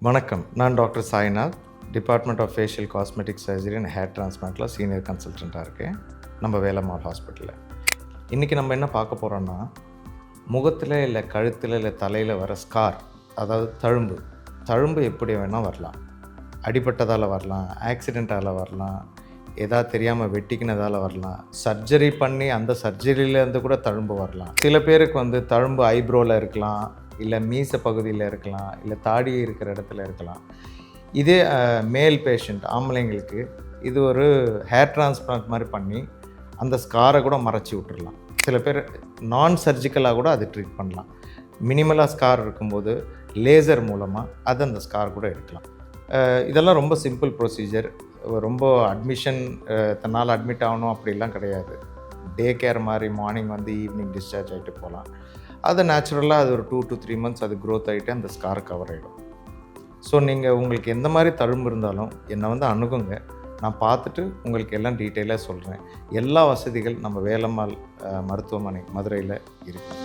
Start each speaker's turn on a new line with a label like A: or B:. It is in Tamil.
A: வணக்கம். நான் doctor Sainath, department of facial cosmetic surgery and hair டிரான்ஸ்பிளான்ட்டில் சீனியர் கன்சல்டண்ட்டாக இருக்கேன், நம்ம வேலம்மாள் ஹாஸ்பிட்டலில். இன்றைக்கி நம்ம என்ன பார்க்க போகிறோன்னா, முகத்தில் இல்லை கழுத்தில் இல்லை தலையில் வர ஸ்கார், அதாவது தழும்பு எப்படி வேணால் வரலாம். அடிபட்டதால் வரலாம், ஆக்சிடெண்ட்டால் வரலாம், எதாவது தெரியாமல் வெட்டிக்கினதால் வரலாம், சர்ஜரி பண்ணி அந்த சர்ஜரியிலேருந்து கூட தழும்பு வரலாம். சில பேருக்கு தழும்பு ஐப்ரோவில் இருக்கலாம், இல்லை மீச பகுதியில் இருக்கலாம், இல்லை தாடி இருக்கிற இடத்துல இருக்கலாம். இதே மேல் பேஷண்ட் ஆம்பளைங்களுக்கு இது ஒரு ஹேர் டிரான்ஸ்பிளான்ட் மாதிரி பண்ணி அந்த ஸ்காரை கூட மறைச்சி விட்டுறலாம். சில பேர் நான் சர்ஜிக்கலாக கூட அது ட்ரீட் பண்ணலாம். மினிமலாக ஸ்கார் இருக்கும்போது லேசர் மூலமாக அது அந்த ஸ்கார் கூட எடுக்கலாம். இதெல்லாம் ரொம்ப சிம்பிள் ப்ரொசீஜர். ரொம்ப அட்மிஷன் தன்னால் அட்மிட் ஆகணும் அப்படிலாம் கிடையாது. டே கேர் மாதிரி மார்னிங் ஈவினிங் டிஸ்சார்ஜ் ஆகிட்டு போகலாம். அது நேச்சுரலாக அது ஒரு 2 to 3 months அது க்ரோத் ஆகிட்டு அந்த ஸ்கார் கவர் ஆகிடும். ஸோ நீங்கள் உங்களுக்கு எந்த மாதிரி தழும்பு இருந்தாலும் என்னை அணுகுங்க. நான் பார்த்துட்டு உங்களுக்கு எல்லாம் டீட்டெயிலாக சொல்கிறேன். எல்லா வசதிகள் நம்ம வேலம்மாள் மருத்துவமனை மதுரையில் இருக்குது.